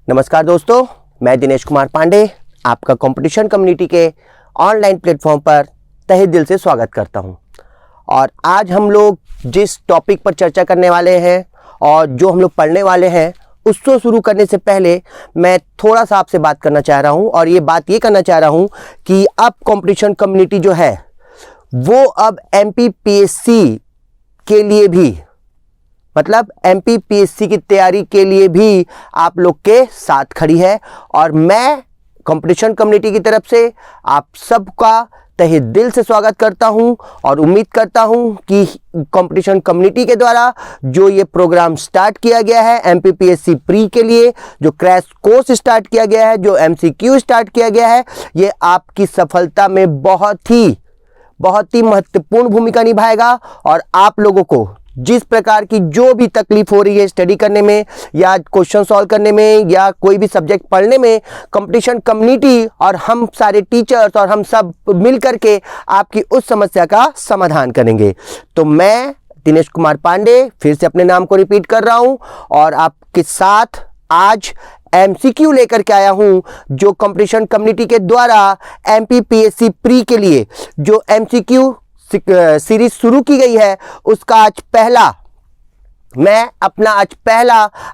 नमस्कार दोस्तों, मैं दिनेश कुमार पांडे आपका कंपटीशन कम्युनिटी के ऑनलाइन प्लेटफॉर्म पर तहे दिल से स्वागत करता हूं। और आज हम लोग जिस टॉपिक पर चर्चा करने वाले हैं और जो हम लोग पढ़ने वाले हैं उसको शुरू करने से पहले मैं थोड़ा सा आपसे बात करना चाह रहा हूं। और ये बात ये करना चाह रहा हूं कि अब कंपटीशन कम्युनिटी जो है वो अब एमपीपीएससी के लिए भी, मतलब एमपीपीएससी की तैयारी के लिए भी आप लोग के साथ खड़ी है। और मैं कंपटीशन कम्युनिटी की तरफ से आप सबका तहे दिल से स्वागत करता हूं और उम्मीद करता हूं कि कंपटीशन कम्युनिटी के द्वारा जो ये प्रोग्राम स्टार्ट किया गया है एमपीपीएससी प्री के लिए, जो क्रैश कोर्स स्टार्ट किया गया है, जो एमसीक्यू स्टार्ट किया गया है, ये आपकी सफलता में बहुत ही महत्वपूर्ण भूमिका निभाएगा। और आप लोगों को जिस प्रकार की जो भी तकलीफ हो रही है स्टडी करने में या क्वेश्चन सॉल्व करने में या कोई भी सब्जेक्ट पढ़ने में, कंपटीशन कम्युनिटी और हम सारे टीचर्स और हम सब मिल करके आपकी उस समस्या का समाधान करेंगे। तो मैं दिनेश कुमार पांडे फिर से अपने नाम को रिपीट कर रहा हूं और आपके साथ आज एमसीक्यू लेकर के आया हूं, जो कंपटीशन कम्युनिटी के द्वारा एमपीपीएससी प्री के लिए जो एमसीक्यू सीरीज शुरू की गई है उसका आज पहला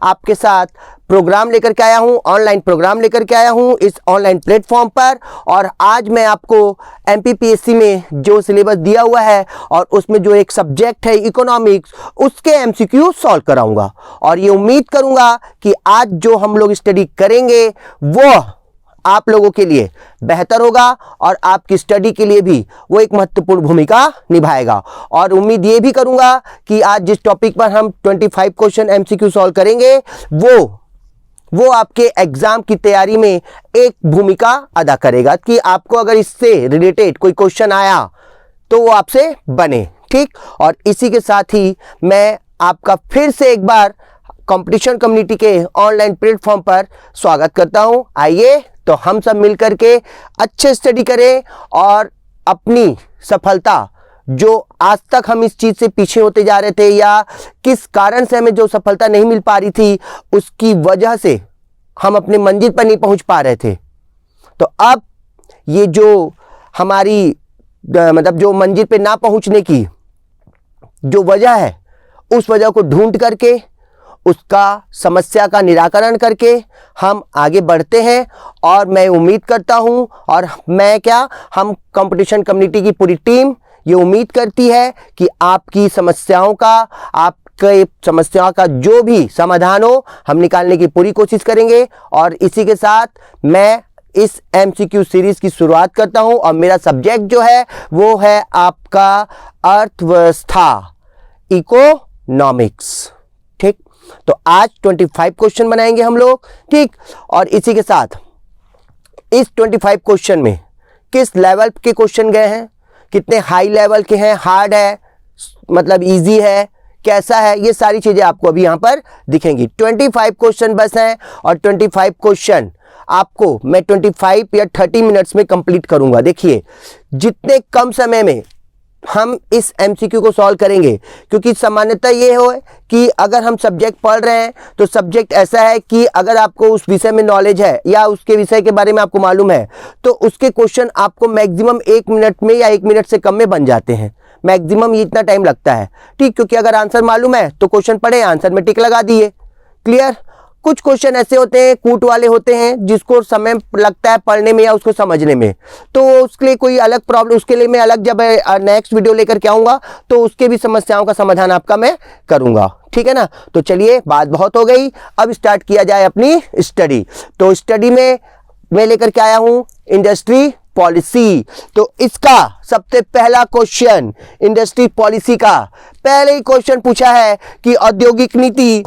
आपके साथ प्रोग्राम लेकर के आया हूं, ऑनलाइन प्रोग्राम लेकर के आया हूं इस ऑनलाइन प्लेटफॉर्म पर। और आज मैं आपको एमपीपीएससी में जो सिलेबस दिया हुआ है और उसमें जो एक सब्जेक्ट है इकोनॉमिक्स, उसके एमसीक्यू सॉल्व कराऊंगा। और ये उम्मीद करूंगा कि आज जो हम लोग स्टडी करेंगे वो आप लोगों के लिए बेहतर होगा और आपकी स्टडी के लिए भी वो एक महत्वपूर्ण भूमिका निभाएगा। और उम्मीद ये भी करूंगा कि आज जिस टॉपिक पर हम 25 क्वेश्चन एमसीक्यू सॉल्व करेंगे वो आपके एग्जाम की तैयारी में एक भूमिका अदा करेगा कि आपको अगर इससे रिलेटेड कोई क्वेश्चन आया तो वो आपसे बने, ठीक। और इसी के साथ ही मैं आपका फिर से एक बार कंपटीशन कम्युनिटी के ऑनलाइन प्लेटफॉर्म पर स्वागत करता हूं। आइए तो हम सब मिलकर के अच्छे स्टडी करें और अपनी सफलता, जो आज तक हम इस चीज़ से पीछे होते जा रहे थे या किस कारण से हमें जो सफलता नहीं मिल पा रही थी उसकी वजह से हम अपने मंजिल पर नहीं पहुंच पा रहे थे, तो अब ये जो हमारी मतलब जो मंजिल पे ना पहुंचने की जो वजह है उस वजह को ढूंढ करके उसका समस्या का निराकरण करके हम आगे बढ़ते हैं। और मैं उम्मीद करता हूं और हम कंपटीशन कम्युनिटी की पूरी टीम ये उम्मीद करती है कि आपकी समस्याओं का जो भी समाधान हो हम निकालने की पूरी कोशिश करेंगे। और इसी के साथ मैं इस एमसीक्यू सीरीज की शुरुआत करता हूं और मेरा सब्जेक्ट जो है वो है आपका अर्थव्यवस्था, इकोनॉमिक्स, ठीक। तो आज 25 क्वेश्चन बनाएंगे हम लोग, ठीक। और इसी के साथ इस 25 क्वेश्चन में किस लेवल के क्वेश्चन गए हैं, कितने हाई लेवल के हैं, हार्ड है मतलब इजी है, कैसा है, ये सारी चीजें आपको अभी यहां पर दिखेंगी। 25 क्वेश्चन बस हैं और 25 क्वेश्चन आपको मैं 25 या 30 मिनट्स में कंप्लीट करूंगा। देखिए जितने कम समय में हम इस एमसीक्यू को सॉल्व करेंगे, क्योंकि सामान्यतः ये हो कि अगर हम सब्जेक्ट पढ़ रहे हैं तो सब्जेक्ट ऐसा है कि अगर आपको उस विषय में नॉलेज है या उसके विषय के बारे में आपको मालूम है तो उसके क्वेश्चन आपको मैक्सिमम 1 मिनट में या 1 मिनट से कम में बन जाते हैं। मैक्सिमम ये इतना टाइम लगता है, ठीक। क्योंकि अगर आंसर मालूम है तो क्वेश्चन पढ़े, आंसर में टिक लगा दिए, क्लियर। कुछ क्वेश्चन ऐसे होते हैं, कूट वाले होते हैं, जिसको समय लगता है पढ़ने में या उसको समझने में, तो उसके लिए कोई अलग प्रॉब्लम, उसके लिए मैं अलग जब नेक्स्ट वीडियो लेकर के आऊंगा तो उसके भी समस्याओं का समाधान आपका मैं करूंगा, ठीक है ना। तो चलिए बात बहुत हो गई, अब स्टार्ट किया जाए अपनी स्टडी। तो स्टडी में मैं लेकर के आया हूं इंडस्ट्री पॉलिसी। तो इसका सबसे पहला क्वेश्चन इंडस्ट्री पॉलिसी का पहले ही क्वेश्चन पूछा है कि औद्योगिक नीति,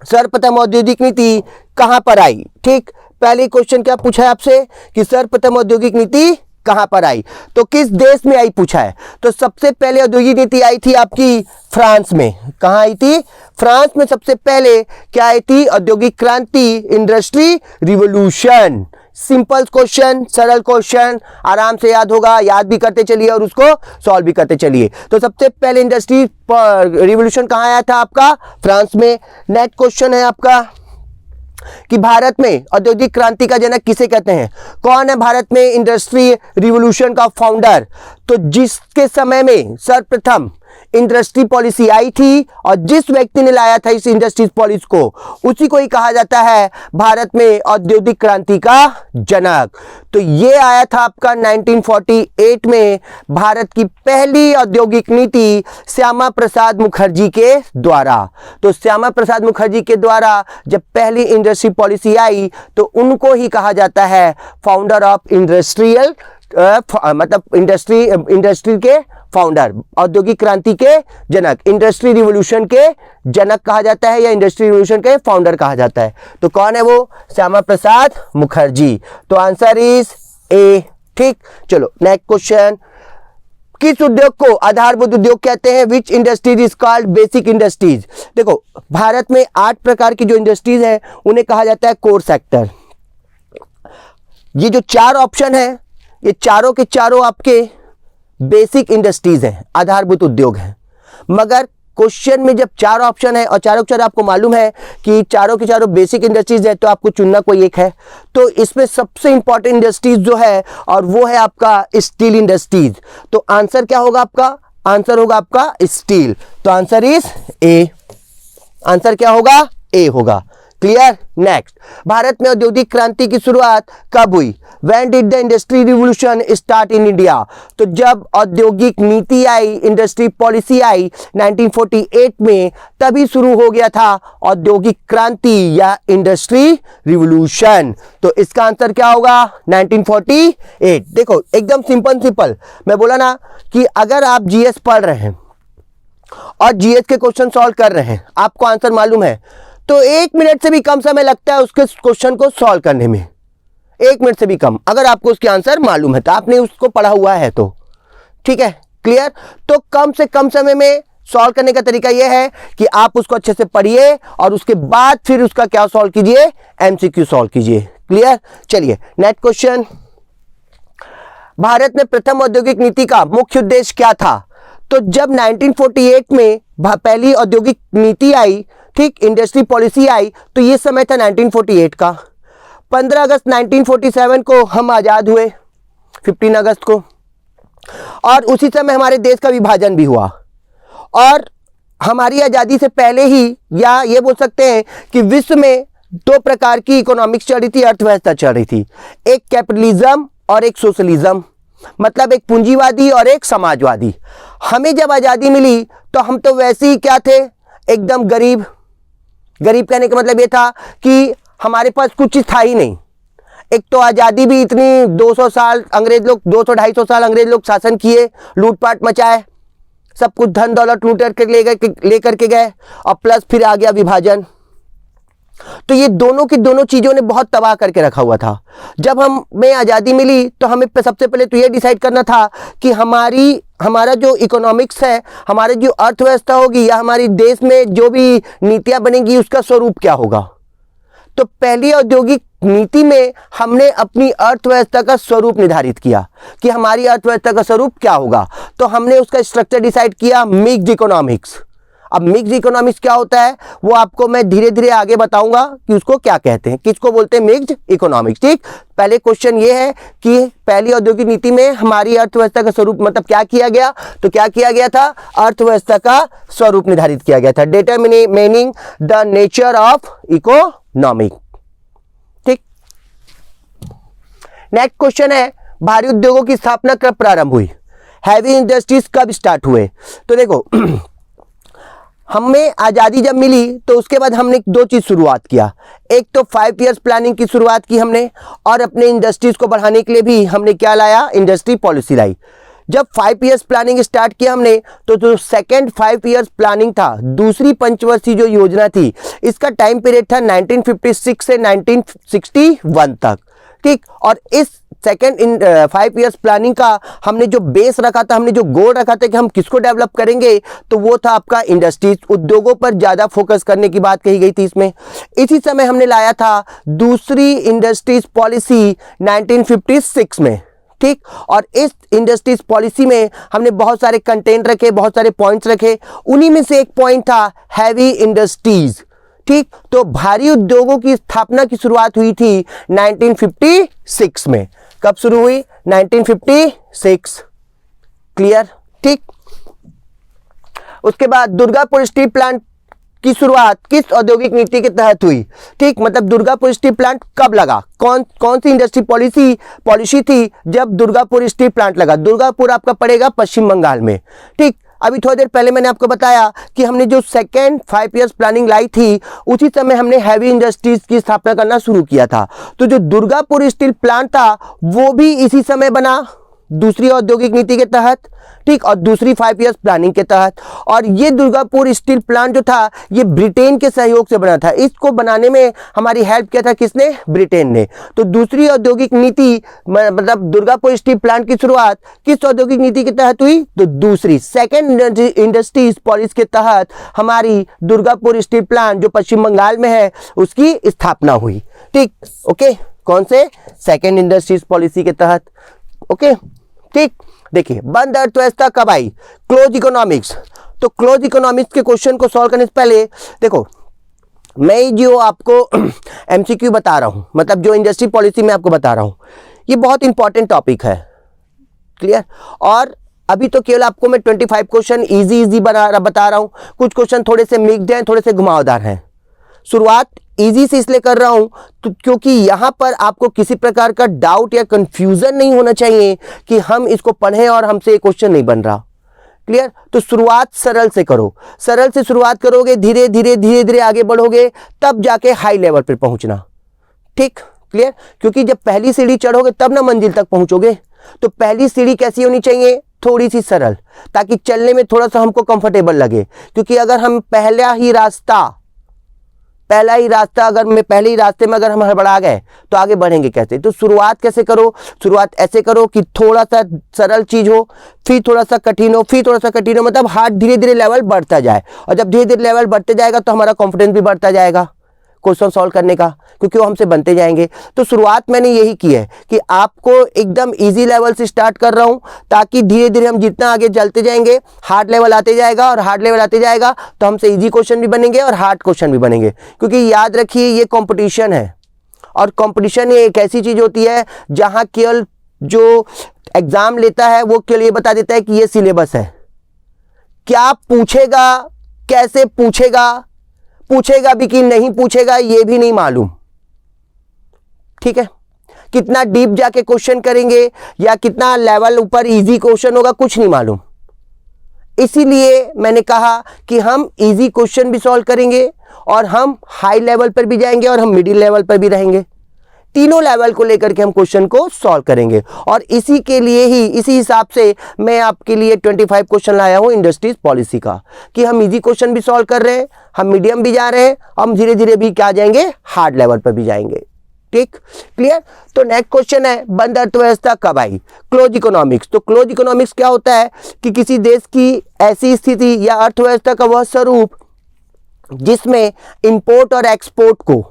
सर्वप्रथम औद्योगिक नीति कहां पर आई, ठीक। पहले क्वेश्चन क्या पूछा है आपसे कि सर्वप्रथम औद्योगिक नीति कहां पर आई, तो किस देश में आई पूछा है। तो सबसे पहले औद्योगिक नीति आई थी आपकी फ्रांस में। कहां आई थी? फ्रांस में सबसे पहले क्या आई थी? औद्योगिक क्रांति, इंडस्ट्री रिवॉल्यूशन। सिंपल क्वेश्चन, सरल क्वेश्चन, आराम से याद होगा, याद भी करते चलिए और उसको सॉल्व भी करते चलिए। तो सबसे पहले इंडस्ट्री रिवॉल्यूशन कहां आया था? आपका फ्रांस में। नेक्स्ट क्वेश्चन है आपका कि भारत में औद्योगिक क्रांति का जनक किसे कहते हैं? कौन है भारत में इंडस्ट्री रिवॉल्यूशन का फाउंडर? तो जिसके समय में सर्वप्रथम इंडस्ट्री पॉलिसी आई थी और जिस व्यक्ति ने लाया था इस इंडस्ट्री पॉलिसी को, उसी को ही कहा जाता है भारत में औद्योगिक क्रांति का जनक। तो ये आया था आपका 1948 में भारत की पहली औद्योगिक नीति श्यामा प्रसाद मुखर्जी के द्वारा। तो श्यामा प्रसाद मुखर्जी के द्वारा जब पहली इंडस्ट्री पॉलिसी आई तो उनको ही कहा जाता है फाउंडर ऑफ इंडस्ट्रियल मतलब इंडस्ट्री के फाउंडर, औद्योगिक क्रांति के जनक, इंडस्ट्री रिवॉल्यूशन के जनक कहा जाता है या इंडस्ट्री रिवॉल्यूशन के फाउंडर कहा जाता है। तो कौन है वो? श्यामा प्रसाद मुखर्जी। तो आंसर इज ए। ठीक, चलो नेक्स्ट क्वेश्चन। किस उद्योग को आधारभूत उद्योग कहते हैं? Which industries is called basic industries? देखो, भारत में 8 प्रकार की जो इंडस्ट्रीज है उन्हें कहा जाता है कोर सेक्टर। ये जो 4 ऑप्शन है ये चारों के चारों आपके बेसिक इंडस्ट्रीज हैं, आधारभूत उद्योग हैं। मगर क्वेश्चन में जब 4 ऑप्शन है और चारों के चारों आपको मालूम है कि चारों के चारों बेसिक इंडस्ट्रीज है, तो आपको चुनना कोई एक है। तो इसमें सबसे इंपॉर्टेंट इंडस्ट्रीज जो है और वो है आपका स्टील इंडस्ट्रीज। तो आंसर क्या होगा आपका? आंसर होगा आपका स्टील। तो आंसर इज ए। आंसर क्या होगा? ए होगा। क्लियर? नेक्स्ट, भारत में औद्योगिक क्रांति की शुरुआत कब हुई? When did the industry revolution start in India? तो जब औद्योगिक नीति आई, इंडस्ट्री पॉलिसी आई 1948 में, तभी शुरू हो गया था औद्योगिक क्रांति या इंडस्ट्री रिवॉल्यूशन। तो इसका आंसर क्या होगा? 1948। देखो एकदम सिंपल। मैं बोला ना कि अगर आप जीएस पढ़ रहे हैं और जीएस के क्वेश्चन सॉल्व कर रहे हैं, आपको आंसर मालूम है, तो 1 मिनट से भी कम समय लगता है उसके क्वेश्चन को सॉल्व करने में। 1 मिनट से भी कम, अगर आपको उसके आंसर मालूम है तो, आपने उसको पढ़ा हुआ है तो। ठीक है, क्लियर? तो कम से कम समय में सॉल्व करने का तरीका यह है कि आप उसको अच्छे से पढ़िए और उसके बाद फिर उसका क्या सॉल्व कीजिए? एमसीक्यू सॉल्व कीजिए। क्लियर? चलिए नेक्स्ट क्वेश्चन। भारत में प्रथम औद्योगिक नीति का मुख्य उद्देश्य क्या था? तो जब 1948 में पहली औद्योगिक नीति आई, ठीक, इंडस्ट्री पॉलिसी आई, तो ये समय था 1948 का। 15 अगस्त 1947 को हम आज़ाद हुए, 15 अगस्त को, और उसी समय हमारे देश का विभाजन भी हुआ। और हमारी आज़ादी से पहले ही, या ये बोल सकते हैं कि विश्व में 2 प्रकार की इकोनॉमिक्स चल रही थी, अर्थव्यवस्था चल रही थी। एक कैपिटलिज्म और एक सोशलिज्म, मतलब एक पूंजीवादी और एक समाजवादी। हमें जब आज़ादी मिली तो हम तो वैसे ही क्या थे? एकदम गरीब। गरीब कहने का मतलब ये था कि हमारे पास कुछ था ही नहीं। एक तो आज़ादी भी इतनी 200 साल अंग्रेज लोग, 200-250 साल अंग्रेज लोग शासन किए, लूटपाट मचाए, सब कुछ धन दौलत लूट कर लेकर के गए, और प्लस फिर आ गया विभाजन। तो ये दोनों की दोनों चीज़ों ने बहुत तबाह करके रखा हुआ था। जब हमें आज़ादी मिली तो हमें सबसे पहले तो ये डिसाइड करना था कि हमारा जो इकोनॉमिक्स है, हमारी जो अर्थव्यवस्था होगी या हमारी देश में जो भी नीतियाँ बनेंगी उसका स्वरूप क्या होगा। तो पहली औद्योगिक नीति में हमने अपनी अर्थव्यवस्था का स्वरूप निर्धारित किया कि हमारी अर्थव्यवस्था का स्वरूप क्या होगा। तो हमने उसका स्ट्रक्चर डिसाइड किया, मिक्स्ड इकोनॉमिक्स। अब मिक्स्ड इकोनॉमिक्स क्या होता है वो आपको मैं धीरे धीरे आगे बताऊंगा कि उसको क्या कहते हैं, किसको बोलते हैं मिक्स्ड इकोनॉमिक्स। ठीक, पहले क्वेश्चन ये है कि पहली औद्योगिक नीति में हमारी अर्थव्यवस्था का स्वरूप मतलब क्या किया गया? तो क्या किया गया था? अर्थव्यवस्था का स्वरूप निर्धारित किया गया था, determining the nature of economic. ठीक, नेक्स्ट क्वेश्चन है, भारी उद्योगों की स्थापना कब प्रारंभ हुई? हैवी इंडस्ट्रीज कब स्टार्ट हुए? तो देखो हमें आज़ादी जब मिली तो उसके बाद हमने 2 चीज़ शुरुआत किया। एक तो 5 इयर्स प्लानिंग की शुरुआत की हमने, और अपने इंडस्ट्रीज को बढ़ाने के लिए भी हमने क्या लाया? इंडस्ट्री पॉलिसी लाई। जब 5 इयर्स प्लानिंग स्टार्ट किया हमने तो जो सेकेंड 5 इयर्स प्लानिंग था, दूसरी पंचवर्षीय जो योजना थी, इसका टाइम पीरियड था 1956 से 1961 तक। ठीक, और इस सेकेंड 5 इयर्स प्लानिंग का हमने जो बेस रखा था, हमने जो गोल रखा था कि हम किसको डेवलप करेंगे, तो वो था आपका इंडस्ट्रीज, उद्योगों पर ज़्यादा फोकस करने की बात कही गई थी इसमें। इसी समय हमने लाया था दूसरी इंडस्ट्रीज पॉलिसी 1956 में। ठीक, और इस इंडस्ट्रीज पॉलिसी में हमने बहुत सारे कंटेंट रखे, बहुत सारे पॉइंट्स रखे। उन्हीं में से एक पॉइंट था हैवी इंडस्ट्रीज। ठीक, तो भारी उद्योगों की स्थापना की शुरुआत हुई थी 1956 में। कब शुरू हुई? 1956। क्लियर? ठीक। उसके बाद दुर्गापुर स्टील प्लांट की शुरुआत किस औद्योगिक नीति के तहत हुई? ठीक, मतलब दुर्गापुर स्टील प्लांट कब लगा? कौन सी इंडस्ट्री पॉलिसी थी जब दुर्गापुर स्टील प्लांट लगा? दुर्गापुर आपका पड़ेगा पश्चिम बंगाल में। ठीक, अभी थोड़ी देर पहले मैंने आपको बताया कि हमने जो सेकेंड 5 ईयर्स प्लानिंग लाई थी, उसी समय हमने हैवी इंडस्ट्रीज की स्थापना करना शुरू किया था। तो जो दुर्गापुर स्टील प्लांट था वो भी इसी समय बना, दूसरी औद्योगिक नीति के तहत। ठीक, और दूसरी 5 ईयर्स प्लानिंग के तहत। और ये दुर्गापुर स्टील प्लांट जो था ये ब्रिटेन के सहयोग से बना था। इसको बनाने में हमारी हेल्प किया था किसने? ब्रिटेन ने। तो दूसरी औद्योगिक नीति मतलब दुर्गापुर स्टील प्लांट की शुरुआत किस औद्योगिक नीति के तहत हुई? तो दूसरी सेकेंड इंडस्ट्रीज पॉलिसी के तहत हमारी दुर्गापुर स्टील प्लांट जो पश्चिम बंगाल में है उसकी स्थापना हुई। ठीक, ओके, कौन से? सेकेंड इंडस्ट्रीज पॉलिसी के तहत। ओके, ठीक। देखिए, बंद अर्थव्यवस्था कब आई? Close economics. तो क्लोज इकोनॉमिक्स के क्वेश्चन को सॉल्व करने से पहले देखो, मैं जो आपको एमसीक्यू बता रहा हूं, मतलब जो इंडस्ट्री पॉलिसी में आपको बता रहा हूं, ये बहुत इंपॉर्टेंट टॉपिक है। क्लियर? और अभी तो केवल आपको मैं 25 क्वेश्चन इजी बता रहा हूं। कुछ क्वेश्चन थोड़े से मिक्स्ड हैं, थोड़े से घुमावदार हैं। शुरुआत इजी से इसलिए कर रहा हूं तो क्योंकि यहां पर आपको किसी प्रकार का डाउट या कंफ्यूजन नहीं होना चाहिए कि हम इसको पढ़ें और हमसे ये क्वेश्चन नहीं बन रहा। क्लियर? तो शुरुआत सरल से करो। सरल से शुरुआत करोगे, धीरे धीरे आगे बढ़ोगे, तब जाके हाई लेवल पर पहुंचना। ठीक, क्लियर? क्योंकि जब पहली सीढ़ी चढ़ोगे तब ना मंजिल तक पहुंचोगे। तो पहली सीढ़ी कैसी होनी चाहिए? थोड़ी सी सरल, ताकि चलने में थोड़ा सा हमको कंफर्टेबल लगे। क्योंकि अगर हम पहले ही रास्ता अगर मैं पहले ही रास्ते में अगर हम हड़बड़ा गए तो आगे बढ़ेंगे कैसे? तो शुरुआत कैसे करो? शुरुआत ऐसे करो कि थोड़ा सा सरल चीज हो, फिर थोड़ा सा कठिन हो, फिर थोड़ा सा कठिन हो, मतलब हार्ड धीरे धीरे लेवल बढ़ता जाए। और जब धीरे धीरे लेवल बढ़ते जाएगा तो हमारा कॉन्फिडेंस भी बढ़ता जाएगा क्वेश्चन सॉल्व करने का, क्योंकि वो हमसे बनते जाएंगे। तो शुरुआत मैंने यही की है कि आपको एकदम इजी लेवल से स्टार्ट कर रहा हूं, ताकि धीरे धीरे हम जितना आगे चलते जाएंगे हार्ड लेवल आते जाएगा, और हार्ड लेवल आते जाएगा तो हमसे इजी क्वेश्चन भी बनेंगे और हार्ड क्वेश्चन भी बनेंगे। क्योंकि याद रखिए, ये कॉम्पिटिशन है, और कॉम्पिटिशन ये एक ऐसी चीज होती है जहां केवल जो एग्जाम लेता है वो केवल ये बता देता है कि ये सिलेबस है। क्या पूछेगा, कैसे पूछेगा भी कि नहीं पूछेगा ये भी नहीं मालूम। ठीक है? कितना डीप जाके क्वेश्चन करेंगे या कितना लेवल ऊपर इजी क्वेश्चन होगा, कुछ नहीं मालूम। इसीलिए मैंने कहा कि हम इजी क्वेश्चन भी सॉल्व करेंगे, और हम हाई लेवल पर भी जाएंगे, और हम मिडिल लेवल पर भी रहेंगे। तीनों लेवल को लेकर के हम क्वेश्चन को सॉल्व करेंगे। और इसी के लिए ही, इसी हिसाब से मैं आपके लिए 25 क्वेश्चन लाया हूं इंडस्ट्रीज पॉलिसी का, कि हम इजी क्वेश्चन भी सॉल्व कर रहे हैं, हम मीडियम भी जा रहे हैं, हम धीरे धीरे भी क्या जाएंगे, हार्ड लेवल पर भी जाएंगे। ठीक, क्लियर? तो नेक्स्ट क्वेश्चन है, बंद अर्थव्यवस्था कब आई? Close economics. तो क्लोज इकोनॉमिक्स क्या होता है कि किसी देश की ऐसी स्थिति या अर्थव्यवस्था का वह स्वरूप जिसमें इंपोर्ट और एक्सपोर्ट को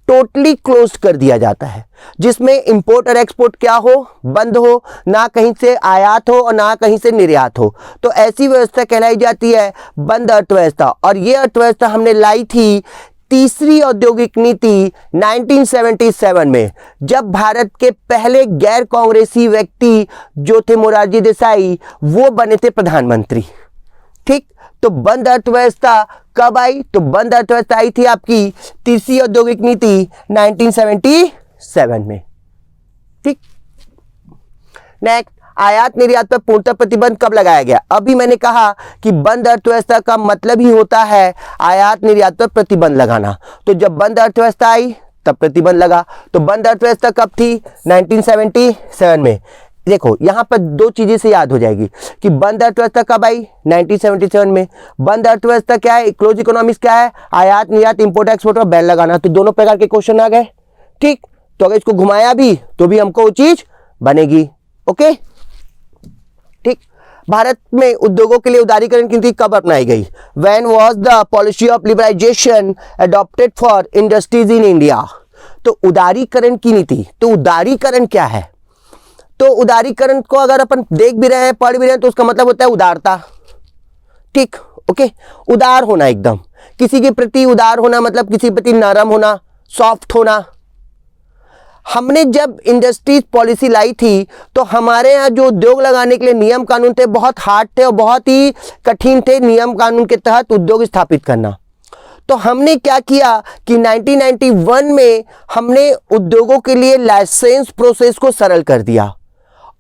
टोटली क्लोज कर दिया जाता है, जिसमें इंपोर्ट और एक्सपोर्ट क्या हो, बंद हो, ना कहीं से आयात हो और ना कहीं से निर्यात हो। तो ऐसी व्यवस्था कहलाई जाती है बंद अर्थव्यवस्था। और ये अर्थव्यवस्था हमने लाई थी तीसरी औद्योगिक नीति 1977 में, जब भारत के पहले गैर कांग्रेसी व्यक्ति जो थे मोरारजी देसाई, वो बने थे प्रधानमंत्री। ठीक, तो बंद अर्थव्यवस्था कब आई? तो बंद अर्थव्यवस्था आई थी आपकी तीसरी औद्योगिक नीति 1977 में। ठीक, नेक्स्ट, आयात निर्यात पर पूर्णतः प्रतिबंध कब लगाया गया? अभी मैंने कहा कि बंद अर्थव्यवस्था का मतलब ही होता है आयात निर्यात पर प्रतिबंध लगाना। तो जब बंद अर्थव्यवस्था आई तब प्रतिबंध लगा। तो बंद अर्थव्यवस्था कब थी? 1977 में। देखो, यहां पर दो चीजें से याद हो जाएगी कि बंद अर्थव्यवस्था कब आई? 1977 में। बंद अर्थव्यवस्था क्या है? क्लोज इकोनॉमिक्स क्या है? आयात निर्यात, इंपोर्ट एक्सपोर्ट पर बैन लगाना। तो दोनों प्रकार के क्वेश्चन आ गए। ठीक, तो अगर इसको घुमाया भी तो भी हमको वो चीज बनेगी। ओके, ठीक। भारत में उद्योगों के लिए उदारीकरण की नीति कब अपनाई गई? When was the policy of liberalization adopted for industries in India? तो उदारीकरण की नीति, तो उदारीकरण क्या है? तो उदारीकरण को अगर अपन देख भी रहे हैं, पढ़ भी रहे हैं, तो उसका मतलब होता है उदारता। ठीक, ओके, उदार होना एकदम। किसी के प्रति उदार होना मतलब किसी के प्रति नरम होना, सॉफ्ट होना। हमने जब इंडस्ट्रीज पॉलिसी लाई थी तो हमारे यहाँ जो उद्योग लगाने के लिए नियम कानून थे बहुत हार्ड थे और बहुत ही कठिन थे नियम कानून के तहत उद्योग स्थापित करना। तो हमने क्या किया कि 1991 में हमने उद्योगों के लिए लाइसेंस प्रोसेस को सरल कर दिया,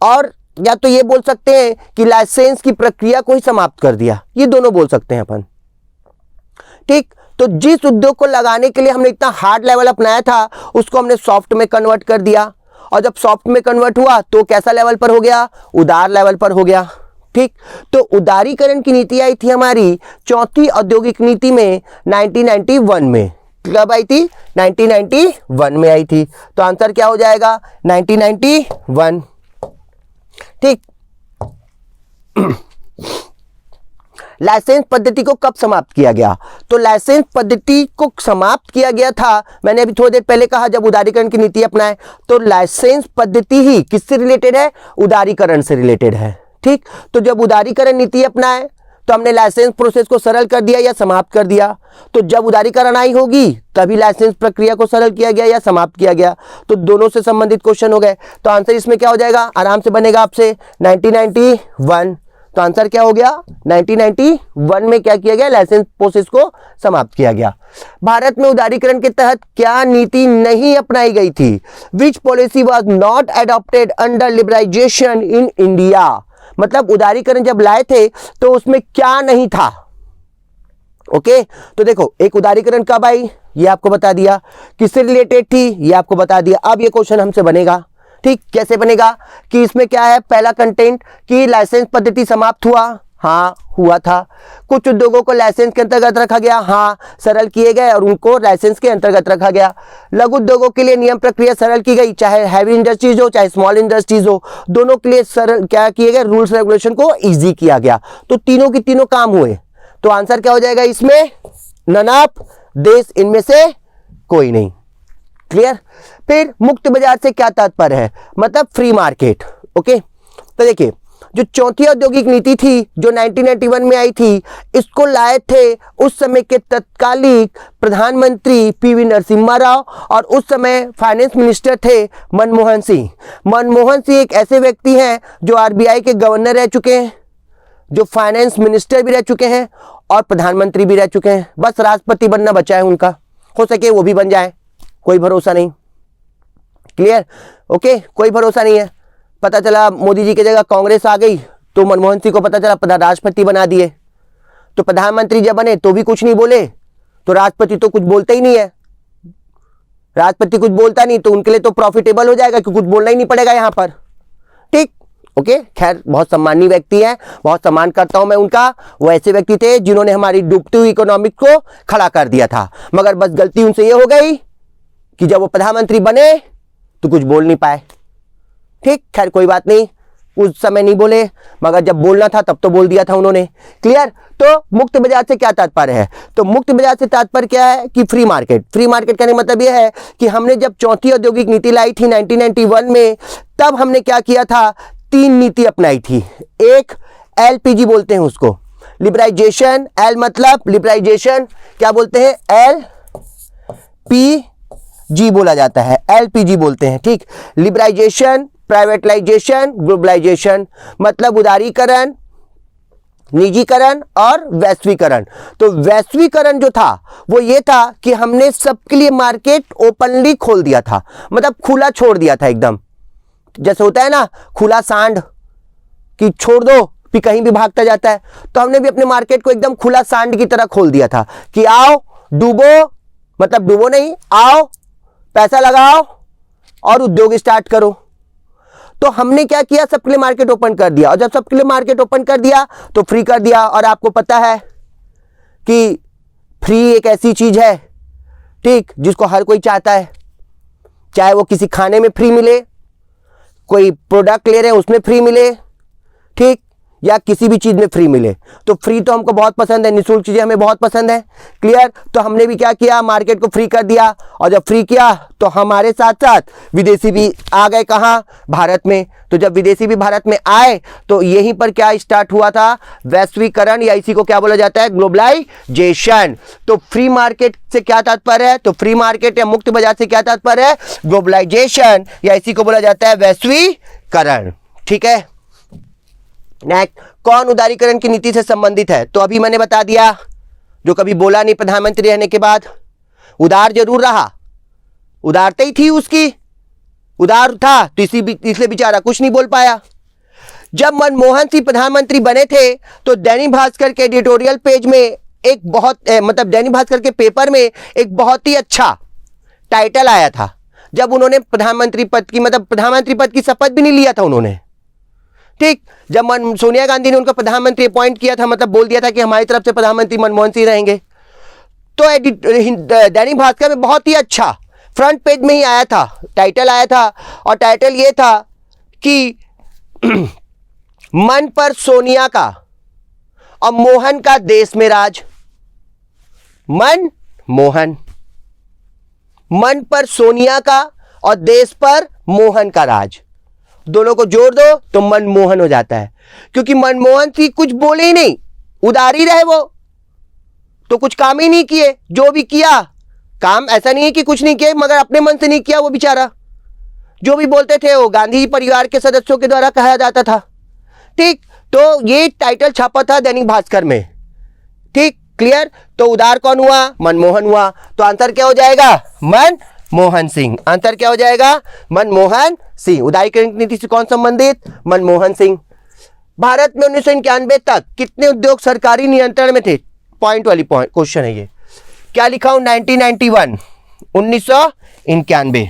और या तो ये बोल सकते हैं कि लाइसेंस की प्रक्रिया को ही समाप्त कर दिया, ये दोनों बोल सकते हैं अपन। ठीक, तो जिस उद्योग को लगाने के लिए हमने इतना हार्ड लेवल अपनाया था उसको हमने सॉफ्ट में कन्वर्ट कर दिया, और जब सॉफ्ट में कन्वर्ट हुआ तो कैसा लेवल पर हो गया, उदार लेवल पर हो गया। ठीक, तो उदारीकरण की नीति आई थी हमारी चौथी औद्योगिक नीति में 1991 में। कब आई थी? 1991 में आई थी। तो आंसर क्या हो जाएगा? 1991। ठीक, लाइसेंस पद्धति को कब समाप्त किया गया? तो लाइसेंस पद्धति को समाप्त किया गया था, मैंने अभी थोड़ी देर पहले कहा, जब उदारीकरण की नीति अपनाए। तो लाइसेंस पद्धति ही किससे रिलेटेड है? उदारीकरण से रिलेटेड है। ठीक, तो जब उदारीकरण नीति अपनाए तो हमने लाइसेंस प्रोसेस को सरल कर दिया या समाप्त कर दिया। तो जब उदारीकरण आई होगी तभी लाइसेंस प्रक्रिया को सरल किया गया या समाप्त किया गया। तो दोनों से संबंधित क्वेश्चन हो गए। तो आंसर इसमें क्या हो जाएगा? आराम से बनेगा आपसे 1991। तो आंसर क्या हो गया? 1991 में क्या किया गया? लाइसेंस प्रोसेस को समाप्त किया गया। भारत में उदारीकरण के तहत क्या नीति नहीं अपनाई गई थी? Which policy was not adopted under liberalisation in India? मतलब उदारीकरण जब लाए थे तो उसमें क्या नहीं था? ओके, तो देखो, एक उदारीकरण कब आई ये आपको बता दिया, किससे रिलेटेड थी ये आपको बता दिया। अब ये क्वेश्चन हमसे बनेगा। ठीक, कैसे बनेगा? कि इसमें क्या है, पहला कंटेंट कि लाइसेंस पद्धति समाप्त हुआ, हाँ हुआ था। कुछ उद्योगों को लाइसेंस के अंतर्गत रखा गया, हाँ सरल किए गए और उनको लाइसेंस के अंतर्गत रखा गया। लघु उद्योगों के लिए नियम प्रक्रिया सरल की गई, चाहे हैवी इंडस्ट्रीज हो चाहे स्मॉल इंडस्ट्रीज हो, दोनों के लिए सरल क्या किए गए? रूल्स रेगुलेशन को इजी किया गया। तो तीनों की तीनों काम हुए। तो आंसर क्या हो जाएगा इसमें? नन ऑफ दिस, इनमें से कोई नहीं। क्लियर? फिर मुक्त बाजार से क्या तात्पर्य है? मतलब फ्री मार्केट। ओके, तो देखिए, जो चौथी औद्योगिक नीति थी जो 1991 में आई थी, इसको लाए थे उस समय के तत्कालीन प्रधानमंत्री पीवी नरसिम्हा राव, और उस समय फाइनेंस मिनिस्टर थे मनमोहन सिंह। मनमोहन सिंह एक ऐसे व्यक्ति हैं जो आरबीआई के गवर्नर रह चुके हैं, जो फाइनेंस मिनिस्टर भी रह चुके हैं और प्रधानमंत्री भी रह चुके हैं। बस राष्ट्रपति बनना बचा है उनका, हो सके वो भी बन जाए, कोई भरोसा नहीं। क्लियर? ओके, कोई भरोसा नहीं है। पता चला मोदी जी की जगह कांग्रेस आ गई तो मनमोहन सिंह को पता चला राष्ट्रपति बना दिए, तो प्रधानमंत्री जब बने तो भी कुछ नहीं बोले, तो राष्ट्रपति तो कुछ बोलते ही नहीं है। राष्ट्रपति कुछ बोलता नहीं तो उनके लिए तो प्रॉफिटेबल हो जाएगा कि कुछ बोलना ही नहीं पड़ेगा यहां पर। ठीक, ओके, खैर बहुत सम्मानीय व्यक्ति है, बहुत सम्मान करता हूं मैं उनका। वो ऐसे व्यक्ति थे जिन्होंने हमारी डूबती हुई इकोनॉमिक को खड़ा कर दिया था, मगर बस गलती उनसे ये हो गई कि जब वो प्रधानमंत्री बने तो कुछ बोल नहीं पाए। ठीक, खैर कोई बात नहीं, उस समय नहीं बोले, मगर जब बोलना था तब तो बोल दिया था उन्होंने। क्लियर? तो मुक्त बाजार से क्या तात्पर्य है? तो मुक्त बाजार से तात्पर्य क्या है? कि फ्री मार्केट। फ्री मार्केट कहने का मतलब यह है कि हमने जब चौथी औद्योगिक नीति लाई थी 1991 में, तब हमने क्या किया था? 3 नीति अपनाई थी। एक एलपीजी बोलते हैं उसको, लिबराइजेशन। एल मतलब लिबराइजेशन, क्या बोलते हैं? एलपीजी बोला जाता है, एलपीजी बोलते हैं। ठीक, लिबराइजेशन, प्राइवेटाइजेशन, ग्लोबलाइजेशन, मतलब उदारीकरण, निजीकरण और वैश्वीकरण। तो वैश्वीकरण जो था वो ये था कि हमने सबके लिए मार्केट ओपनली खोल दिया था, मतलब खुला छोड़ दिया था एकदम। जैसे होता है ना खुला सांड कि छोड़ दो फिर कहीं भी भागता जाता है, तो हमने भी अपने मार्केट को एकदम खुला सांड की तरह खोल दिया था कि आओ डूबो, मतलब डूबो नहीं, आओ पैसा लगाओ और उद्योग स्टार्ट करो। तो हमने क्या किया? सबके लिए मार्केट ओपन कर दिया, और जब सबके लिए मार्केट ओपन कर दिया तो फ्री कर दिया। और आपको पता है कि फ्री एक ऐसी चीज है, ठीक, जिसको हर कोई चाहता है, चाहे वो किसी खाने में फ्री मिले, कोई प्रोडक्ट ले रहे हैं उसमें फ्री मिले, ठीक, या किसी भी चीज में फ्री मिले। तो फ्री तो हमको बहुत पसंद है, निःशुल्क चीजें हमें बहुत पसंद है। क्लियर? तो हमने भी क्या किया, मार्केट को फ्री कर दिया, और जब फ्री किया तो हमारे साथ साथ विदेशी भी आ गए कहां, भारत में। तो जब विदेशी भी भारत में आए तो यहीं पर क्या स्टार्ट हुआ था, वैश्वीकरण, या इसी को क्या बोला जाता है, ग्लोबलाइजेशन। तो फ्री मार्केट से क्या तात्पर्य है, तो फ्री मार्केट या मुक्त बाजार से क्या तात्पर्य है, ग्लोबलाइजेशन, या इसी को बोला जाता है वैश्वीकरण। ठीक है। नेक्स्ट, कौन उदारीकरण की नीति से संबंधित है, तो अभी मैंने बता दिया, जो कभी बोला नहीं प्रधानमंत्री रहने के बाद। उदार जरूर रहा, उदारता ही थी उसकी, उदार था तो इसलिए बेचारा कुछ नहीं बोल पाया। जब मनमोहन सिंह प्रधानमंत्री बने थे तो दैनिक भास्कर के एडिटोरियल पेज में एक बहुत मतलब दैनिक भास्कर के पेपर में एक बहुत ही अच्छा टाइटल आया था, जब उन्होंने प्रधानमंत्री पद की शपथ भी नहीं लिया था उन्होंने। ठीक, जब सोनिया गांधी ने उनको प्रधानमंत्री अपॉइंट किया था, मतलब बोल दिया था कि हमारी तरफ से प्रधानमंत्री मनमोहन सिंह रहेंगे, तो दैनिक भास्कर में बहुत ही अच्छा फ्रंट पेज में ही आया था, टाइटल आया था, और टाइटल ये था कि मन पर सोनिया का और मोहन का देश में राज। मन पर सोनिया का और देश पर मोहन का राज, दोनों को जोड़ दो तो मनमोहन हो जाता है। क्योंकि मनमोहन सिंह कुछ बोले ही नहीं, उदारी रहे, वो तो कुछ काम ही नहीं किए, जो भी किया काम ऐसा नहीं है कि कुछ नहीं किए, मगर अपने मन से नहीं किया वो बेचारा। जो भी बोलते थे वो गांधी परिवार के सदस्यों के द्वारा कहा जाता था। ठीक, तो ये टाइटल छापा था दैनिक भास्कर में। ठीक, क्लियर? तो उदार कौन हुआ, मनमोहन हुआ। तो आंसर क्या हो जाएगा, मनमोहन सिंह। आंसर क्या हो जाएगा, मनमोहन सिंह। उदारीकरण नीति से कौन संबंधित, मनमोहन सिंह। भारत में 1991 तक कितने उद्योग सरकारी नियंत्रण में थे, पॉइंट वाली क्वेश्चन है ये। क्या लिखा हूं, 1991, 1991।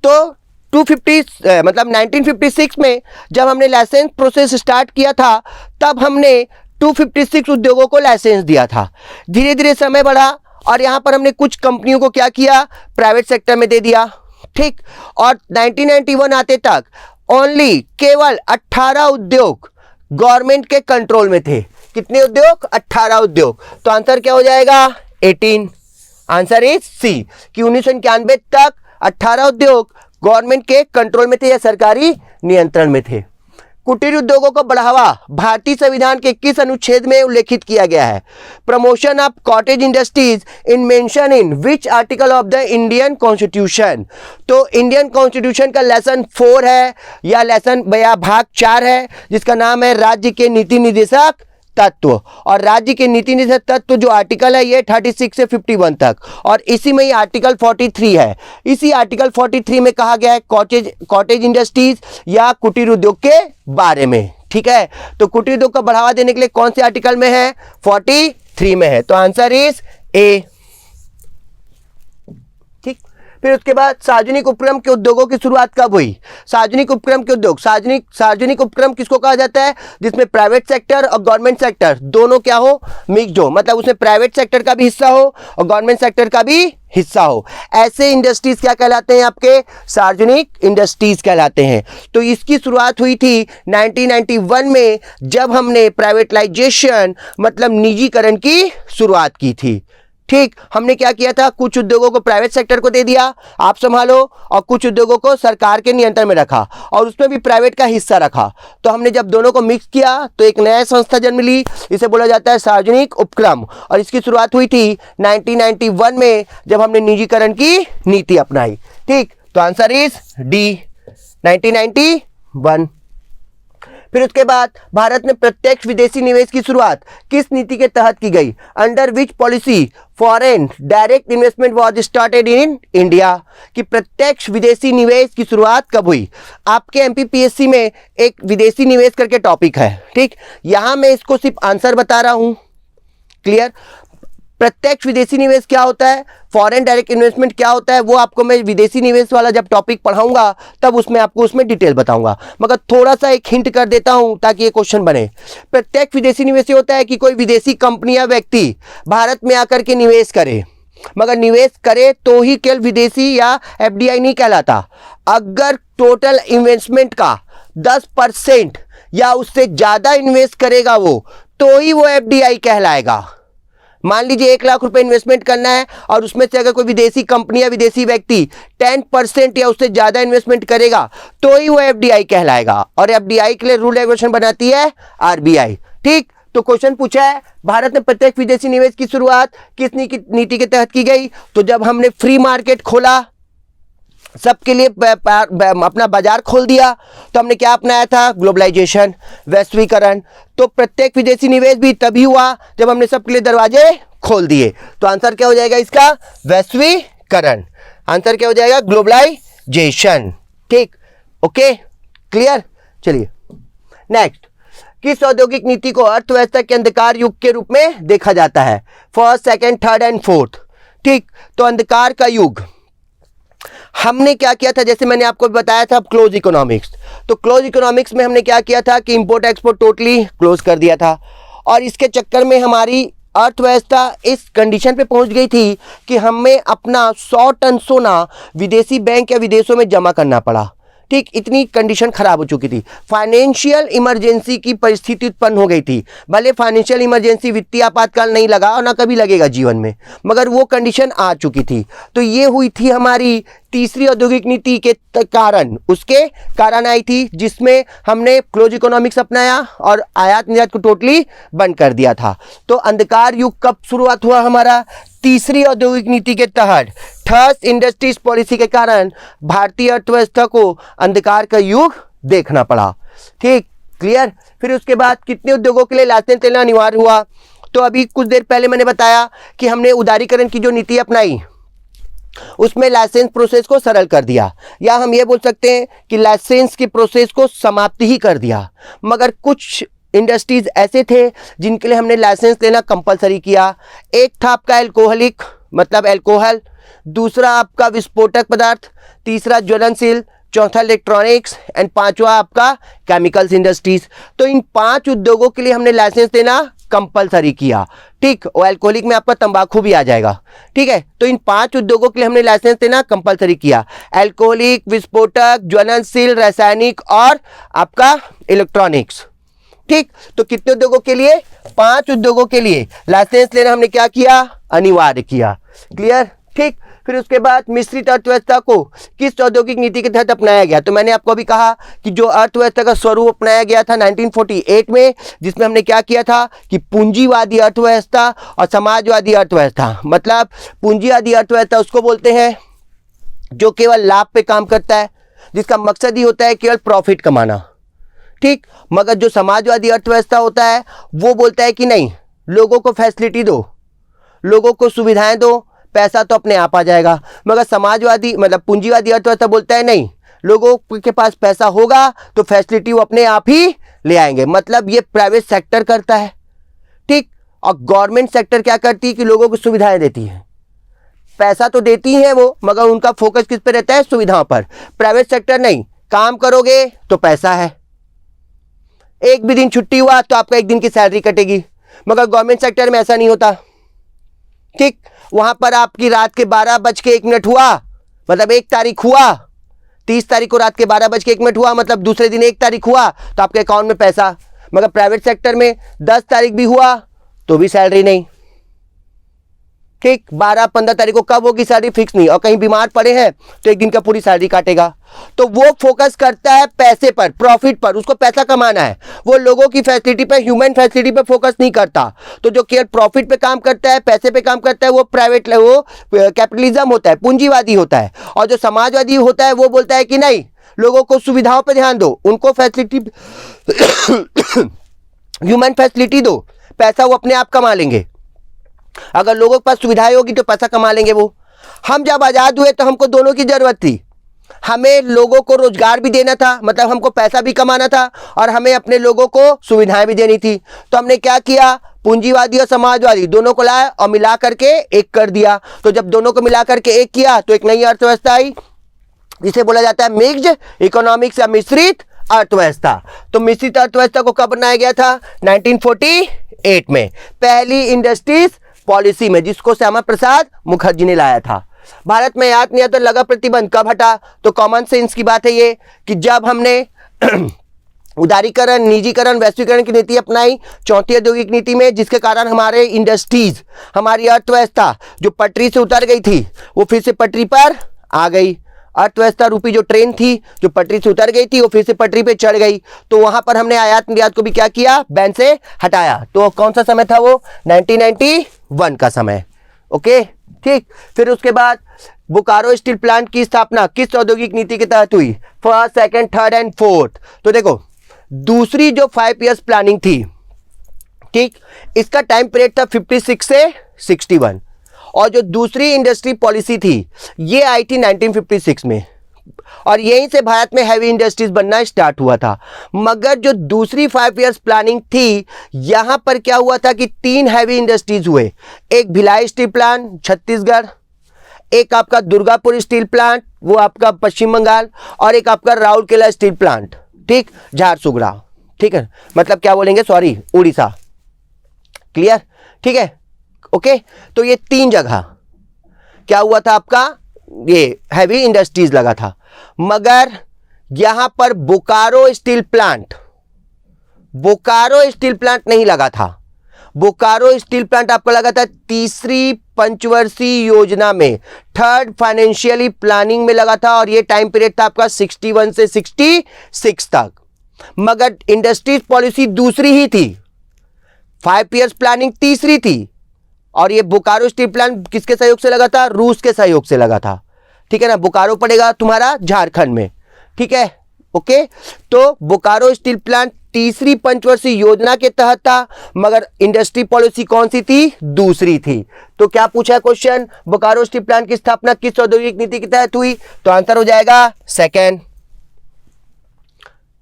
तो 1956 में जब हमने लाइसेंस प्रोसेस स्टार्ट किया था, तब हमने 256 उद्योगों को लाइसेंस दिया था। धीरे धीरे समय बढ़ा और यहां पर हमने कुछ कंपनियों को क्या किया, प्राइवेट सेक्टर में दे दिया। ठीक, और 1991 आते तक ओनली केवल 18 उद्योग गवर्नमेंट के कंट्रोल में थे। कितने उद्योग, 18 उद्योग। तो आंसर क्या हो जाएगा, 18। आंसर इज सी, कि 1991 तक 18 उद्योग गवर्नमेंट के कंट्रोल में थे या सरकारी नियंत्रण में थे। कुटीर उद्योगों को बढ़ावा भारतीय संविधान के किस अनुच्छेद में उल्लेखित किया गया है? Promotion of cottage industries in mention in which article of the Indian constitution? तो इंडियन कॉन्स्टिट्यूशन का लेसन 4 है या भाग 4 है, जिसका नाम है राज्य के नीति निर्देशक तत्व। और राज्य के नीति निर्देशक तत्व जो आर्टिकल है ये 36 से 51 तक, और इसी में ही आर्टिकल 43 है। इसी आर्टिकल 43 में कहा गया है कॉटेज इंडस्ट्रीज या कुटीर उद्योग के बारे में। ठीक है, तो कुटीर उद्योग को बढ़ावा देने के लिए कौन से आर्टिकल में है, 43 में है। तो आंसर इज ए। ठीक, फिर उसके बाद सार्वजनिक उपक्रम के उद्योगों की शुरुआत कब हुई? सार्वजनिक उपक्रम के उद्योग, सार्वजनिक उपक्रम किसको कहा जाता है, जिसमें प्राइवेट सेक्टर और गवर्नमेंट सेक्टर दोनों क्या हो, मिक्स्ड हो, मतलब उसमें प्राइवेट सेक्टर का भी हिस्सा हो और गवर्नमेंट सेक्टर का भी हिस्सा हो। ऐसे इंडस्ट्रीज क्या कहलाते हैं, आपके सार्वजनिक इंडस्ट्रीज कहलाते हैं। तो इसकी शुरुआत हुई थी 1991 में, जब हमने प्राइवेटाइजेशन मतलब निजीकरण की शुरुआत की थी। ठीक, हमने क्या किया था, कुछ उद्योगों को प्राइवेट सेक्टर को दे दिया, आप संभालो, और कुछ उद्योगों को सरकार के नियंत्रण में रखा और उसमें भी प्राइवेट का हिस्सा रखा। तो हमने जब दोनों को मिक्स किया तो एक नया संस्था जन्म ली, इसे बोला जाता है सार्वजनिक उपक्रम, और इसकी शुरुआत हुई थी 1991 में, जब हमने निजीकरण की नीति अपनाई। ठीक, तो आंसर इज डी, 1991। फिर उसके बाद भारत में प्रत्यक्ष विदेशी निवेश की शुरुआत किस नीति के तहत की गई? Under which policy foreign direct investment was started in India? कि प्रत्यक्ष विदेशी निवेश की शुरुआत कब हुई? आपके एमपीपीएससी में एक विदेशी निवेश करके टॉपिक है। ठीक, यहां मैं इसको सिर्फ आंसर बता रहा हूं। क्लियर? प्रत्यक्ष विदेशी निवेश क्या होता है, फॉरेन डायरेक्ट इन्वेस्टमेंट क्या होता है, वो आपको मैं विदेशी निवेश वाला जब टॉपिक पढ़ाऊंगा तब उसमें आपको उसमें डिटेल बताऊंगा, मगर थोड़ा सा एक हिंट कर देता हूं ताकि ये क्वेश्चन बने। प्रत्यक्ष विदेशी निवेश ये होता है कि कोई विदेशी कंपनी या व्यक्ति भारत में आकर के निवेश करे, मगर निवेश करे तो ही केवल विदेशी या एफडीआई नहीं कहलाता। अगर टोटल इन्वेस्टमेंट का 10% या उससे ज्यादा इन्वेस्ट करेगा वो, तो ही वो एफडीआई कहलाएगा। मान लीजिए 1 लाख रुपए इन्वेस्टमेंट करना है और उसमें से अगर कोई विदेशी कंपनी या विदेशी व्यक्ति 10% या उससे ज्यादा इन्वेस्टमेंट करेगा तो ही वो एफडीआई कहलाएगा। और एफडीआई के लिए रूल रेगुलेशन बनाती है आरबीआई। ठीक, तो क्वेश्चन पूछा है भारत में प्रत्यक्ष विदेशी निवेश की शुरुआत किस नीति के तहत की गई? तो जब हमने फ्री मार्केट खोला, सबके लिए अपना बाजार खोल दिया, तो हमने क्या अपनाया था? ग्लोबलाइजेशन, वैश्वीकरण। तो प्रत्येक विदेशी निवेश भी तभी हुआ जब हमने सबके लिए दरवाजे खोल दिए। तो आंसर क्या हो जाएगा इसका? वैश्वीकरण। आंसर क्या हो जाएगा? ग्लोबलाइजेशन। ठीक, ओके, क्लियर। चलिए नेक्स्ट, किस औद्योगिक नीति को अर्थव्यवस्था के अंधकार युग के रूप में देखा जाता है? First, second, third and fourth. ठीक, तो अंधकार का युग हमने क्या किया था? जैसे मैंने आपको बताया था क्लोज इकोनॉमिक्स। तो क्लोज इकोनॉमिक्स में हमने क्या किया था कि इंपोर्ट एक्सपोर्ट टोटली क्लोज कर दिया था, और इसके चक्कर में हमारी अर्थव्यवस्था इस कंडीशन पे पहुंच गई थी कि हमें अपना 100 टन सोना विदेशी बैंक या विदेशों में जमा करना पड़ा। ठीक, इतनी कंडीशन खराब हो चुकी थी, फाइनेंशियल इमरजेंसी की परिस्थिति उत्पन्न हो गई थी। भले फाइनेंशियल इमरजेंसी वित्तीय आपातकाल नहीं लगा और ना कभी लगेगा जीवन में, मगर वो कंडीशन आ चुकी थी। तो ये हुई थी हमारी तीसरी औद्योगिक नीति के कारण, उसके कारण आई थी, जिसमें हमने क्लोज इकोनॉमिक्स अपनाया और आयात निर्यात को टोटली बंद कर दिया था। तो अंधकार युग कब शुरुआत हुआ हमारा? तीसरी औद्योगिक नीति के तहत। थर्ड इंडस्ट्रीज पॉलिसी के कारण भारतीय अर्थव्यवस्था को अंधकार का युग देखना पड़ा। ठीक, क्लियर। फिर उसके बाद कितने उद्योगों के लिए लाइसेंस लेना अनिवार्य हुआ? तो अभी कुछ देर पहले मैंने बताया कि हमने उदारीकरण की जो नीति अपनाई उसमें लाइसेंस प्रोसेस को सरल कर दिया, या हम ये बोल सकते हैं कि लाइसेंस की प्रोसेस को समाप्ति ही कर दिया। मगर कुछ इंडस्ट्रीज ऐसे थे जिनके लिए हमने लाइसेंस लेना कंपलसरी किया। एक था आपका एल्कोहलिक मतलब एल्कोहल, दूसरा आपका विस्फोटक पदार्थ, तीसरा ज्वलनशील, चौथा इलेक्ट्रॉनिक्स एंड पांचवा आपका केमिकल्स इंडस्ट्रीज। तो इन 5 उद्योगों के लिए हमने लाइसेंस देना कंपलसरी किया। ठीक, और एल्कोहलिक में आपका तंबाकू भी आ जाएगा। ठीक है, तो इन 5 उद्योगों के लिए हमने लाइसेंस देना कंपलसरी किया, एल्कोहलिक, विस्फोटक, ज्वलनशील, रासायनिक और आपका इलेक्ट्रॉनिक्स। ठीक, तो कितने उद्योगों के लिए? 5 उद्योगों के लिए लाइसेंस लेना हमने क्या किया? अनिवार्य किया। क्लियर। ठीक, फिर उसके बाद मिश्रित अर्थव्यवस्था को किस औद्योगिक नीति के तहत अपनाया गया? तो मैंने आपको अभी कहा कि जो अर्थव्यवस्था का स्वरूप अपनाया गया था 1948 में, जिसमें हमने क्या किया था कि पूंजीवादी अर्थव्यवस्था और समाजवादी अर्थव्यवस्था। मतलब पूंजीवादी अर्थव्यवस्था उसको बोलते हैं जो केवल लाभ पे काम करता है, जिसका मकसद ही होता है केवल प्रॉफिट कमाना। ठीक, मगर जो समाजवादी अर्थव्यवस्था होता है वो बोलता है कि नहीं, लोगों को फैसिलिटी दो, लोगों को सुविधाएं दो, पैसा तो अपने आप आ जाएगा। मगर समाजवादी मतलब पूंजीवादी अर्थव्यवस्था बोलता है नहीं, लोगों के पास पैसा होगा तो फैसिलिटी वो अपने आप ही ले आएंगे। मतलब ये प्राइवेट सेक्टर करता है। ठीक, और गवर्नमेंट सेक्टर क्या करती है कि लोगों को सुविधाएं देती है। पैसा तो देती है वो, मगर उनका फोकस किस पे रहता है? सुविधाओं पर। प्राइवेट सेक्टर नहीं, काम करोगे तो पैसा है, एक भी दिन छुट्टी हुआ तो आपका 1 दिन की सैलरी कटेगी। मगर गवर्नमेंट सेक्टर में ऐसा नहीं होता। ठीक, वहां पर आपकी रात के 12:01 हुआ मतलब 1 तारीख हुआ, 30 तारीख को रात के 12:01 हुआ मतलब दूसरे दिन 1 तारीख हुआ तो आपके अकाउंट में पैसा। मगर प्राइवेट सेक्टर में 10 तारीख भी हुआ तो भी सैलरी नहीं। ठीक, 12-15 तारीख को कब होगी सैलरी फिक्स नहीं, और कहीं बीमार पड़े हैं तो 1 दिन का पूरी सैलरी काटेगा। तो वो फोकस करता है पैसे पर, प्रॉफिट पर, उसको पैसा कमाना है। वो लोगों की फैसिलिटी पे, ह्यूमन फैसिलिटी पे फोकस नहीं करता। तो जो केवल प्रॉफिट पे काम करता है, पैसे पे काम करता है, वो प्राइवेट, वो कैपिटलिज्म होता है, पूंजीवादी होता है। और जो समाजवादी होता है वो बोलता है कि नहीं, लोगों को सुविधाओं पर ध्यान दो, उनको फैसिलिटी ह्यूमन फैसिलिटी दो, पैसा वो अपने आप कमा लेंगे। अगर लोगों के पास सुविधाएं होगी तो पैसा कमा लेंगे वो। हम जब आजाद हुए तो हमको दोनों की जरूरत थी। हमें लोगों को रोजगार भी देना था, मतलब हमको पैसा भी कमाना था, और हमें अपने लोगों को सुविधाएं भी देनी थी। तो हमने क्या किया? पूंजीवादी और समाजवादी दोनों को लाया और मिला करके एक कर दिया। तो जब दोनों को मिला करके एक किया तो एक नई अर्थव्यवस्था आई, जिसे बोला जाता है मिक्स्ड इकोनॉमिक्स या मिश्रित अर्थव्यवस्था। तो मिश्रित अर्थव्यवस्था को कब बनाया गया था? 1948 में, पहली इंडस्ट्रीज पॉलिसी में, जिसको श्यामा प्रसाद मुखर्जी ने लाया था। भारत में आयात निर्यात और लगा प्रतिबंध कब हटा? तो कॉमन सेंस की बात है ये कि जब हमने उदारीकरण, निजीकरण, वैश्वीकरण की नीति अपनाई चौथी औद्योगिक नीति में, जिसके कारण हमारे इंडस्ट्रीज, हमारी अर्थव्यवस्था जो पटरी से उतर गई थी वो फिर से पटरी पर आ गई। अर्थव्यवस्था रूपी जो ट्रेन थी जो पटरी से उतर गई थी वो फिर से पटरी पे चढ़ गई। तो वहां पर हमने आयात निर्यात को भी क्या किया, बैन से हटाया। तो कौन सा समय था वो, 1991 का समय। ओके ठीक। फिर उसके बाद बोकारो स्टील प्लांट की स्थापना किस औद्योगिक नीति के तहत हुई, first, second, third and fourth. तो देखो दूसरी जो 5 इयर्स प्लानिंग थी, ठीक, इसका टाइम पीरियड था 56 से 61, और जो दूसरी इंडस्ट्री पॉलिसी थी ये आई थी 1956 में, और यहीं से भारत में हैवी इंडस्ट्रीज बनना स्टार्ट हुआ था। मगर जो दूसरी 5 इयर्स प्लानिंग थी, यहां पर क्या हुआ था कि 3 हैवी इंडस्ट्रीज हुए, एक भिलाई स्टील प्लांट छत्तीसगढ़, एक आपका दुर्गापुर स्टील प्लांट वो आपका पश्चिम बंगाल, और एक आपका राउरकेला स्टील प्लांट, ठीक, झारसुगड़ा, ठीक है, मतलब क्या बोलेंगे, सॉरी, उड़ीसा। क्लियर, ठीक है, ओके। तो ये 3 जगह क्या हुआ था आपका, ये हैवी इंडस्ट्रीज लगा था। मगर यहां पर बोकारो स्टील प्लांट नहीं लगा था। बोकारो स्टील प्लांट आपको लगा था तीसरी पंचवर्षीय योजना में, थर्ड फाइनेंशियली प्लानिंग में लगा था, और ये टाइम पीरियड था आपका 61 से 66 तक। मगर इंडस्ट्रीज पॉलिसी दूसरी ही थी, 5 इयर्स प्लानिंग तीसरी थी, और ये बोकारो स्टील प्लांट किसके सहयोग से लगा था, रूस के सहयोग से लगा था। ठीक है ना, बोकारो पड़ेगा तुम्हारा झारखंड में, ठीक है, ओके। तो बोकारो स्टील प्लांट तीसरी पंचवर्षीय योजना के तहत था, मगर इंडस्ट्री पॉलिसी कौन सी थी, दूसरी थी। तो क्या पूछा है क्वेश्चन, बोकारो स्टील प्लांट की स्थापना किस औद्योगिक नीति के तहत हुई, तो आंसर हो जाएगा सेकेंड।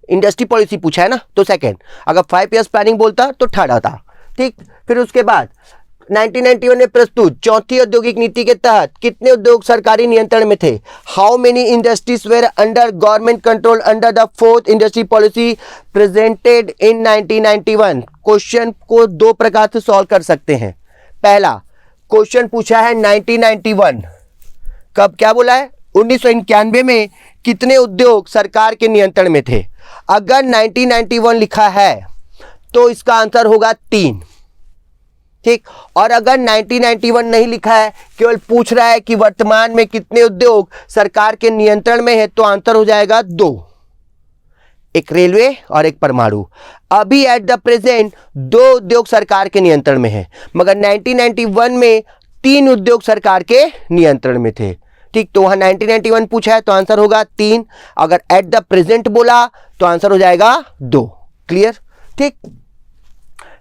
इंडस्ट्री पॉलिसी पूछा है ना, तो सेकेंड। अगर 5 इयर्स प्लानिंग बोलता तो थर्ड आता, ठीक। फिर उसके बाद 1991 में प्रस्तुत चौथी औद्योगिक नीति के तहत कितने उद्योग सरकारी नियंत्रण में थे, how many industries were under government control under the fourth industry policy presented in 1991। Question को 2 प्रकार से सॉल्व कर सकते हैं। पहला क्वेश्चन पूछा है 1991, कब, क्या बोला है, 1991 में कितने उद्योग सरकार के नियंत्रण में थे। अगर 1991 लिखा है तो इसका आंसर होगा 3, ठीक। और अगर 1991 नहीं लिखा है, केवल पूछ रहा है कि वर्तमान में कितने उद्योग सरकार के नियंत्रण में है, तो आंसर हो जाएगा 2, एक रेलवे और एक परमाणु। अभी एट द प्रेजेंट 2 उद्योग सरकार के नियंत्रण में है, मगर 1991 में 3 उद्योग सरकार के नियंत्रण में थे, ठीक। तो वहां 1991 पूछा है तो आंसर होगा 3, अगर एट द प्रेजेंट बोला तो आंसर हो जाएगा 2। क्लियर, ठीक।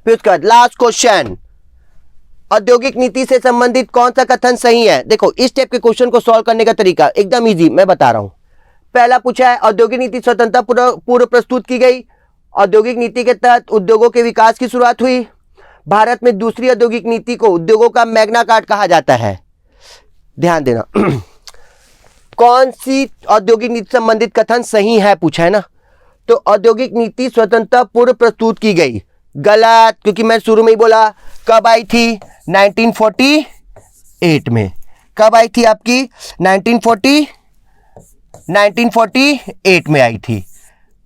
फिर उसके बाद लास्ट क्वेश्चन, औद्योगिक नीति से संबंधित कौन सा कथन सही है। देखो इस टाइप के क्वेश्चन को सॉल्व करने का तरीका एकदम इजी, मैं बता रहा हूं। पहला पूछा है औद्योगिक नीति स्वतंत्रता पूर्व प्रस्तुत की गई, औद्योगिक नीति के तहत उद्योगों के विकास की शुरुआत हुई, भारत में दूसरी औद्योगिक नीति को उद्योगों का मैग्ना कार्टा कहा जाता है। ध्यान देना कौन सी औद्योगिक नीति संबंधित कथन सही है पूछा है ना, तो औद्योगिक नीति स्वतंत्रता पूर्व प्रस्तुत की गई, गलत, क्योंकि मैं शुरू में ही बोला कब आई थी, 1948 में। कब आई थी आपकी, 1948 में आई थी।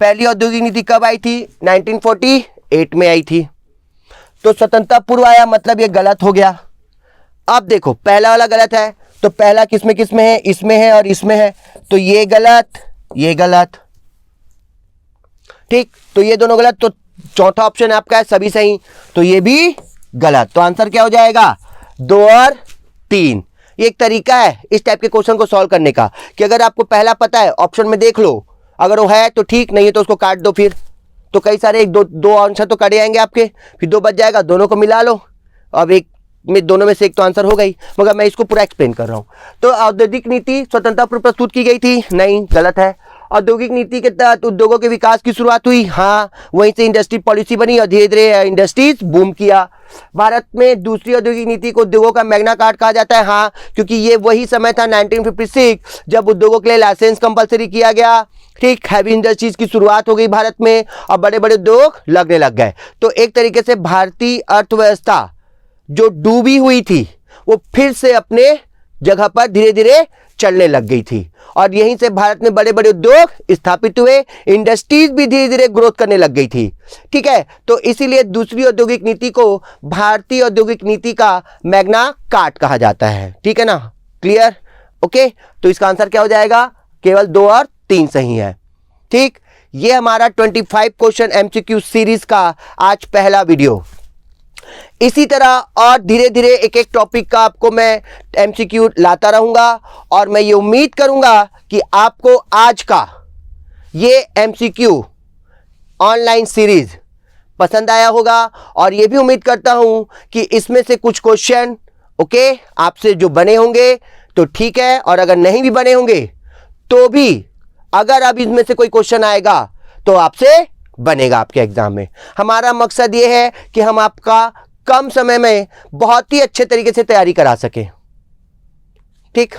पहली औद्योगिक नीति कब आई थी, 1948 में आई थी। तो स्वतंत्रता पूर्व आया, मतलब ये गलत हो गया। अब देखो पहला वाला गलत है, तो पहला किसमें किसमें है, इसमें है और इसमें है, तो ये गलत, ये गलत, ठीक। तो ये दोनों गलत, तो चौथा ऑप्शन आपका है सभी सही, तो ये भी गलत। तो आंसर क्या हो जाएगा, 2 और 3। ये एक तरीका है इस टाइप के क्वेश्चन को सॉल्व करने का, कि अगर आपको पहला पता है ऑप्शन में देख लो, अगर वो है तो ठीक, नहीं है तो उसको काट दो। फिर तो कई सारे 1-2 आंसर तो कटे जाएंगे आपके, फिर 2 बच जाएगा, दोनों को मिला लो। अब एक में दोनों में से एक तो आंसर हो गई, मगर मैं इसको पूरा एक्सप्लेन कर रहा हूं। तो औद्योगिक नीति स्वतंत्रता पूर्व प्रस्तुत की गई थी, नहीं, गलत है। औद्योगिक नीति के तहत उद्योगों के विकास की शुरुआत हुई, हाँ, वहीं से इंडस्ट्री पॉलिसी बनी और धीरे धीरे इंडस्ट्रीज बूम किया। भारत में दूसरी औद्योगिक नीति को उद्योगों का मैग्ना कार्टा कहा जाता है, हाँ, क्योंकि ये वही समय था 1956 जब उद्योगों के लिए लाइसेंस कंपलसरी किया गया, ठीक। हैवी इंडस्ट्रीज की शुरुआत हो गई भारत में और बड़े बड़े उद्योग लगने लग गए। तो एक तरीके से भारतीय अर्थव्यवस्था जो डूबी हुई थी वो फिर से अपने जगह पर धीरे धीरे चलने लग गई थी और यहीं से भारत में बड़े बड़े उद्योग स्थापित हुए, इंडस्ट्रीज भी धीरे धीरे ग्रोथ करने लग गई थी। ठीक है, तो इसीलिए दूसरी औद्योगिक नीति को भारतीय औद्योगिक नीति का मैग्ना कार्टा कहा जाता है। ठीक है ना, क्लियर? ओके, तो इसका आंसर क्या हो जाएगा? केवल 2 और 3 सही है। ठीक, ये हमारा 25 क्वेश्चन एमसीक्यू सीरीज का आज पहला वीडियो। इसी तरह और धीरे धीरे एक एक टॉपिक का आपको मैं एमसीक्यू लाता रहूंगा और मैं ये उम्मीद करूंगा कि आपको आज का ये एमसीक्यू ऑनलाइन सीरीज पसंद आया होगा और ये भी उम्मीद करता हूं कि इसमें से कुछ क्वेश्चन ओके आपसे जो बने होंगे तो ठीक है, और अगर नहीं भी बने होंगे तो भी अगर अब इसमें से कोई क्वेश्चन आएगा तो आपसे बनेगा आपके एग्जाम में। हमारा मकसद ये है कि हम आपका कम समय में बहुत ही अच्छे तरीके से तैयारी करा सकें। ठीक,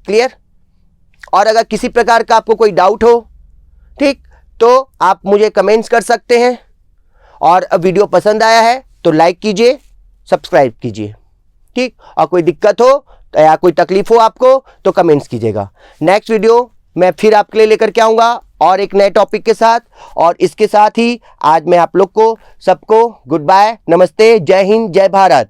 क्लियर? और अगर किसी प्रकार का आपको कोई डाउट हो, ठीक, तो आप मुझे कमेंट्स कर सकते हैं और अब वीडियो पसंद आया है तो लाइक कीजिए, सब्सक्राइब कीजिए। ठीक, और कोई दिक्कत हो या कोई तकलीफ हो आपको तो कमेंट्स कीजिएगा। नेक्स्ट वीडियो मैं फिर आपके लिए लेकर के आऊँगा और एक नए टॉपिक के साथ। और इसके साथ ही आज मैं आप लोग को सबको गुड बाय, नमस्ते, जय हिंद, जय भारत।